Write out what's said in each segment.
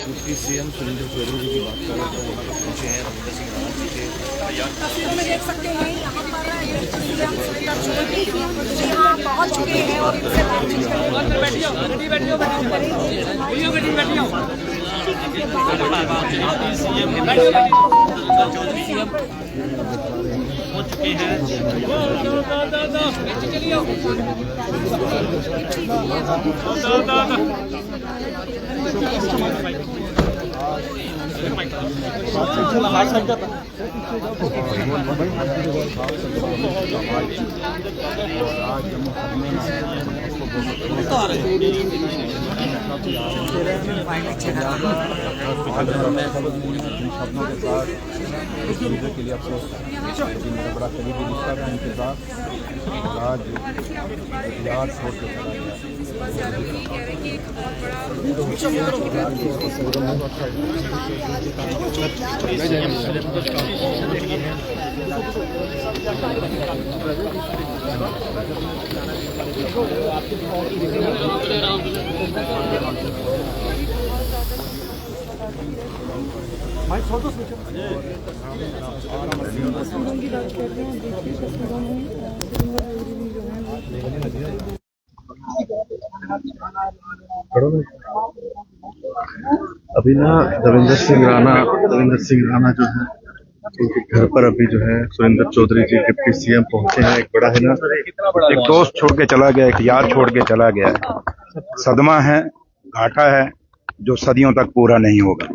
Deputy CM Surendra Chaudhary जी की बात करें तो वहाँ पर पहुँचे हैं रविंद्र सिंह राणा जी के। तस्वीरों में देख सकते हैं यहाँ पर सीएम सुरेंद्र चौधरी यहाँ पहुँच चुके हैं और इनसे बातचीत पहुंच चुके हैं। के लिए अफसोस मेरा बड़ा करीबी रिश्ता था इनके साथ। आज याद छोड़ के चला अभी ना रविंद्र सिंह राणा जो है उनके घर पर अभी जो है सुरेंद्र चौधरी जी डिप्टी सीएम पहुंचे हैं। एक बड़ा है ना, एक दोस्त छोड़ के चला गया, एक यार छोड़ के चला गया है। सदमा है, घाटा है जो सदियों तक पूरा नहीं होगा।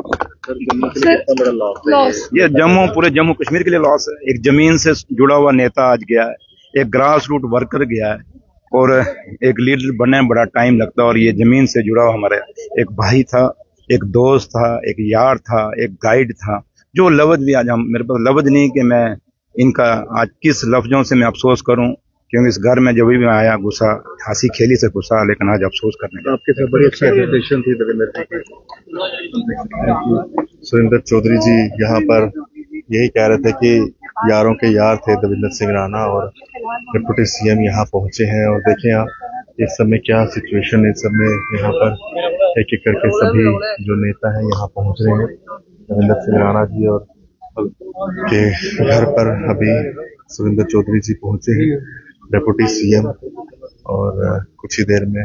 ये पूरे जम्मू कश्मीर के लिए लॉस है। एक जमीन से जुड़ा हुआ नेता आज गया है, एक ग्रास रूट वर्कर गया है, और एक लीडर बनने में बड़ा टाइम लगता है। और ये जमीन से जुड़ा हुआ हमारे एक भाई था, एक दोस्त था, एक यार था, एक गाइड था, जो लफ्ज भी आज मेरे पास लफ्ज नहीं कि मैं इनका आज किस लफ्जों से मैं अफसोस करूं, क्योंकि इस घर में जब भी आया गुस्सा हंसी खेली से गुस्सा, लेकिन आज अफसोस करने का। आपके साथ बड़ी अच्छी एसोसिएशन थी सुरेंद्र चौधरी जी यहाँ पर यही कह रहे थे कि यारों के यार थे दविंदर सिंह राणा, और डिप्टी सीएम यहाँ पहुंचे हैं। और देखें आप इस समय क्या सिचुएशन है। इस समय यहाँ पर एक एक करके सभी जो नेता हैं यहाँ पहुंच रहे हैं। दविंदर सिंह राणा जी और के घर पर अभी सुरेंद्र चौधरी जी पहुंचे हैं, डिप्टी सीएम, और कुछ ही देर में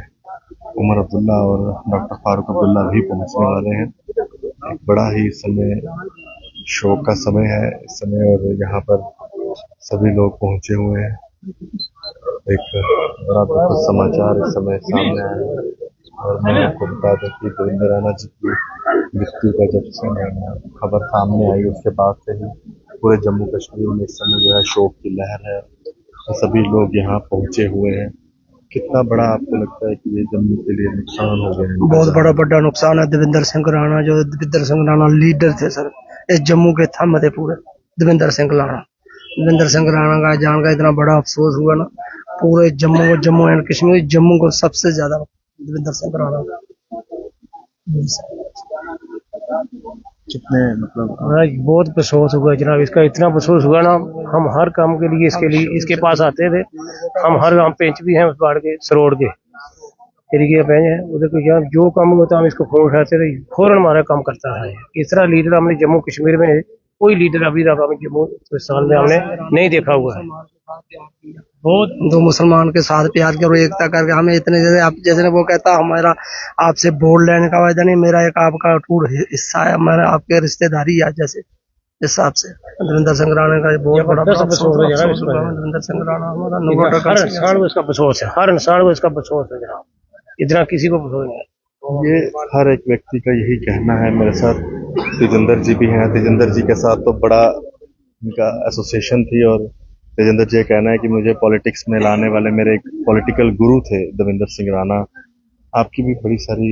उमर अब्दुल्ला और डॉक्टर फारूक अब्दुल्ला भी पहुंचने वाले हैं। एक बड़ा ही समय शोक का समय है इस समय, और यहाँ पर सभी लोग पहुंचे हुए हैं। एक बड़ा दुखद समाचार इस समय सामने आया है, और मैं आपको बता दूं कि दविंदर राणा जी की मृत्यु का जब से खबर सामने आई उसके बाद से ही पूरे जम्मू कश्मीर में इस समय जो है शोक की लहर है। तो सभी लोग यहाँ पहुंचे हुए हैं। कितना बड़ा आपको लगता है कि ये जम्मू के लिए नुकसान हो गया है? बहुत बड़ा नुकसान है। दविंदर सिंह राणा लीडर थे सर, इस जम्मू के थंब थे पूरे। दविंदर सिंह राणा का जान का इतना बड़ा अफसोस हुआ ना पूरे जम्मू एंड कश्मीर, जम्मू को सबसे ज्यादा दविंदर सिंह राणा। कितने मतलब बहुत अफसोस हुआ जनाब, इसका इतना अफसोस हुआ ना। हम हर काम के लिए इसके पास आते थे। हम पेंच भी हैं उस बाढ़ के सरोड़ के तरीके पेंच है उधर को, जो काम होता हम इसको फोन उठाते थे, फौरन हमारा काम करता है। इस तरह लीडर हमने जम्मू कश्मीर में कोई लीडर अभी तक हमें जम्मू साल में हमने नहीं देखा हुआ है। बहुत दो मुसलमान के साथ प्यार करो, एकता करके हमें इतने जैसे आप जैसे वो कहता हमारा आपसे वोट लेने का वायदा नहीं, मेरा एक आपका अटूट हिस्सा है, हमारा आपके रिश्तेदारी है जैसे हिसाब से। दविंदर सिंह राणा का बहुत बड़ा अफसोस है। दविंदर सिंह राणा हमारा हर इंसान को इसका अफसोस है, हर इंसान को इसका अफसोस है जनाब, इतना किसी को अफसोस नहीं है। ये हर एक व्यक्ति का यही कहना है। मेरे साथ तेजिंदर जी भी हैं। तेजिंदर जी के साथ तो बड़ा इनका एसोसिएशन थी, और तेजिंदर जी कहना है कि मुझे पॉलिटिक्स में लाने वाले मेरे एक पॉलिटिकल गुरु थे दविंदर सिंह राणा। आपकी भी बड़ी सारी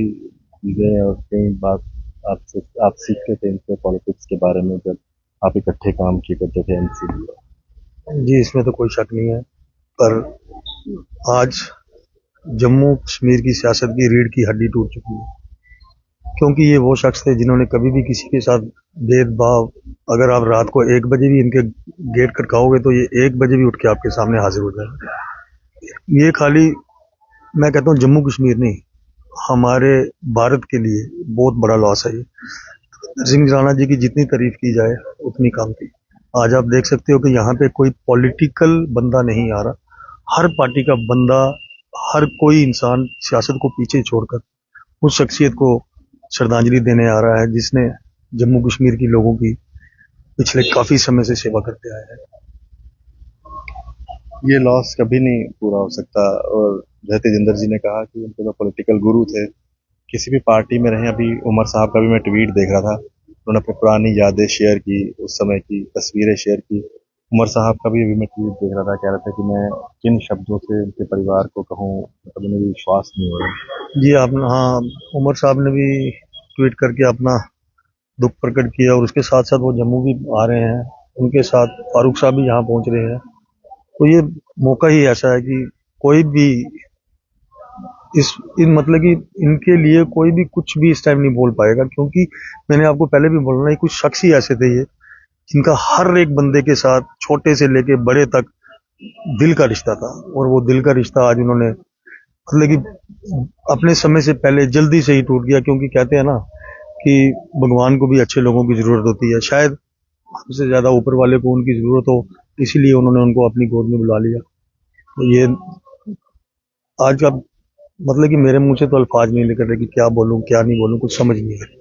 चीजें और कई बात आप सीखते थे इनसे पॉलिटिक्स के बारे में जब आप इकट्ठे काम किए करते थे एनसीपी। जी इसमें तो कोई शक नहीं है, पर आज जम्मू कश्मीर की सियासत की रीढ़ की हड्डी टूट चुकी है, क्योंकि ये वो शख्स थे जिन्होंने कभी भी किसी के साथ भेदभाव, अगर आप रात को 1 बजे भी इनके गेट खटकाओगे तो ये 1 बजे भी उठ के आपके सामने हाजिर हो जाएंगे। ये खाली मैं कहता हूँ जम्मू कश्मीर नहीं, हमारे भारत के लिए बहुत बड़ा लॉस है ये। सिंह राणा जी की जितनी तारीफ की जाए उतनी कम थी। आज आप देख सकते हो कि यहाँ पे कोई पॉलिटिकल बंदा नहीं आ रहा, हर पार्टी का बंदा, हर कोई इंसान सियासत को पीछे छोड़कर उस शख्सियत को श्रद्धांजलि देने आ रहा है जिसने जम्मू कश्मीर के लोगों की पिछले काफी समय से सेवा करते आया है। ये लॉस कभी नहीं पूरा हो सकता। और जय तेजिंदर जी ने कहा कि उनके तो पॉलिटिकल गुरु थे, किसी भी पार्टी में रहे। अभी उमर साहब का भी मैं ट्वीट देख रहा था, उन्होंने अपनी पुरानी यादें शेयर की, उस समय की तस्वीरें शेयर की। उमर साहब का भी अभी मैं ट्वीट देख रहा था, कह रहे थे कि मैं किन शब्दों से उनके परिवार को कहूँ, मतलब उन्हें भी विश्वास नहीं हो रहा। जी आप, हाँ, उमर साहब ने भी ट्वीट करके अपना दुख प्रकट किया और उसके साथ साथ वो जम्मू भी आ रहे हैं, उनके साथ फारूक साहब भी यहाँ पहुंच रहे हैं। तो ये मौका ही ऐसा है कि कोई भी इन मतलब कि इनके लिए कोई भी कुछ भी इस टाइम नहीं बोल पाएगा, क्योंकि मैंने आपको पहले भी बोला ना, कुछ शख्स ही ऐसे थे ये जिनका हर एक बंदे के साथ छोटे से लेके बड़े तक दिल का रिश्ता था। और वो दिल का रिश्ता आज उन्होंने मतलब कि अपने समय से पहले जल्दी से ही टूट गया, क्योंकि कहते हैं ना कि भगवान को भी अच्छे लोगों की जरूरत होती है। शायद हमसे ज्यादा ऊपर वाले को उनकी जरूरत हो, इसीलिए उन्होंने उनको अपनी गोद में बुला लिया। तो ये आज का मतलब कि मेरे मुंह से तो अल्फाज नहीं निकल रहे कि क्या बोलूं क्या नहीं बोलूं, कुछ समझ नहीं आ रहा।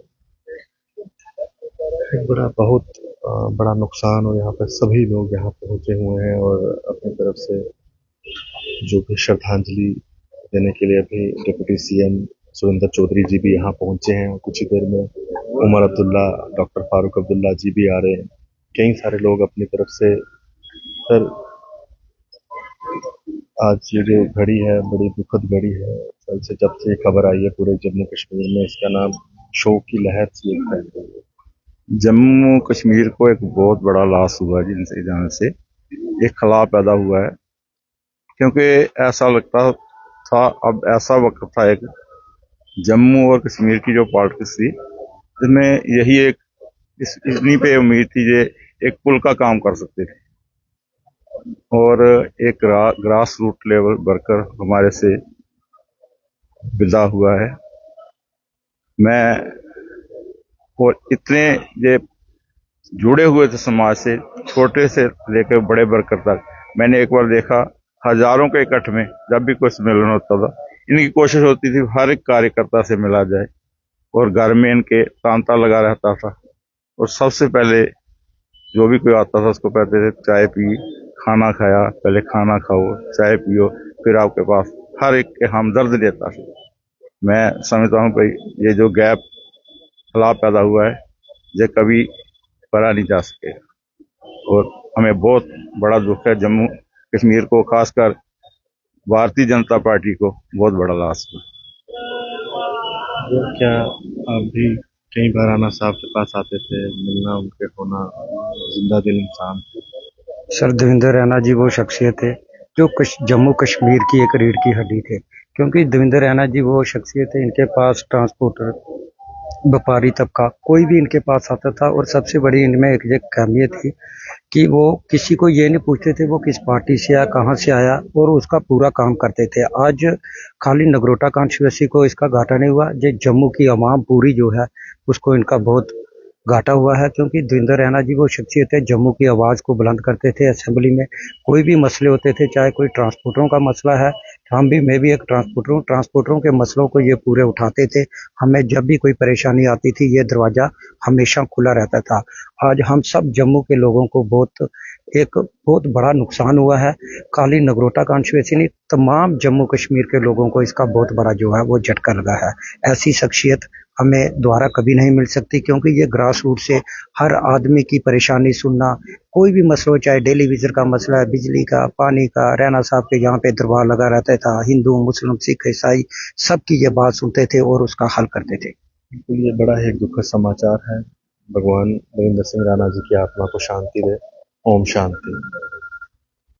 एक बहुत बड़ा नुकसान, और यहाँ पर सभी लोग यहाँ पहुंचे हुए हैं और अपनी तरफ से जो भी श्रद्धांजलि देने के लिए अभी डिप्टी सीएम सुरेंद्र चौधरी जी भी यहाँ पहुंचे हैं। कुछ ही देर में उमर अब्दुल्ला, डॉक्टर फारूक अब्दुल्ला जी भी आ रहे हैं। कई सारे लोग अपनी तरफ से। सर, आज ये जो घड़ी है बड़ी दुखद घड़ी है। कल से जब से खबर आई है पूरे जम्मू कश्मीर में, इसका नाम शोक की लहर सी एक फैल गई है। जम्मू कश्मीर को एक बहुत बड़ा लॉस हुआ जिनसे जाने से एक खला पैदा हुआ है, क्योंकि ऐसा लगता था, अब ऐसा वक्त था एक जम्मू और कश्मीर की जो पॉलिटिक्स थी, जिसमें यही एक इतनी पे उम्मीद थी ये एक पुल का काम कर सकते थे और एक ग्रास रूट लेवल वर्कर हमारे से विदा हुआ है। मैं और इतने ये जुड़े हुए थे समाज से, छोटे से लेकर बड़े वर्कर तक। मैंने एक बार देखा हजारों के इकट्ठ में जब भी कोई सम्मेलन होता था, इनकी कोशिश होती थी हर एक कार्यकर्ता से मिला जाए और घर में इनके तांता लगा रहता था। और सबसे पहले जो भी कोई आता था उसको कहते थे चाय पी, खाना खाया, पहले खाना खाओ, चाय पियो, फिर आपके पास हर एक के हमदर्द लेता था। मैं समझता हूँ भाई ये जो गैप खला पैदा हुआ है ये कभी भरा नहीं जा सकेगा और हमें बहुत बड़ा दुख है। जम्मू कश्मीर को, खासकर भारतीय जनता पार्टी को बहुत बड़ा लॉस हुआ। क्या आप भी कई बार राणा साहब के पास आते थे, मिलना, उनके होना, जिंदा दिल इंसान थे? सर, देवेंद्र रैना जी वो शख्सियत है जो जम्मू कश्मीर की एक रीढ़ की हड्डी थे, क्योंकि देवेंद्र रैना जी वो शख्सियत है, इनके पास ट्रांसपोर्टर, व्यापारी तबका कोई भी इनके पास आता था। और सबसे बड़ी इनमें एक अहमियत थी कि वो किसी को ये नहीं पूछते थे वो किस पार्टी से आया, कहाँ से आया, और उसका पूरा काम करते थे। आज खाली नगरोटा कॉन्स्टिट्यूंसी को इसका घाटा नहीं हुआ, जो जम्मू की आवाम पूरी जो है उसको इनका बहुत घाटा हुआ है, क्योंकि देवेंद्र रैना जी वो शख्सियत है जम्मू की आवाज़ को बुलंद करते थे। असेंबली में कोई भी मसले होते थे, चाहे कोई ट्रांसपोर्टरों का मसला है, मैं भी एक ट्रांसपोर्टर हूँ, ट्रांसपोर्टरों के मसलों को ये पूरे उठाते थे। हमें जब भी कोई परेशानी आती थी ये दरवाज़ा हमेशा खुला रहता था। आज हम सब जम्मू के लोगों को बहुत बड़ा नुकसान हुआ है। खाली नगरोटा कॉन्स्टिट्यूंसी नहीं, तमाम जम्मू कश्मीर के लोगों को इसका बहुत बड़ा जो है वो झटका लगा है। ऐसी शख्सियत हमें दोबारा कभी नहीं मिल सकती, क्योंकि ये ग्रास रूट से हर आदमी की परेशानी सुनना, कोई भी मसला हो, चाहे डेली विजर का मसला है, बिजली का, पानी का, रैना साहब के यहाँ पे दरबार लगा रहता था, हिंदू, मुस्लिम, सिख, ईसाई सबकी ये बात सुनते थे और उसका हल करते थे। बिल्कुल, ये बड़ा एक दुखद समाचार है। भगवान देवेंद्र सिंह राणा जी की आत्मा को शांति दे। ओम शांति।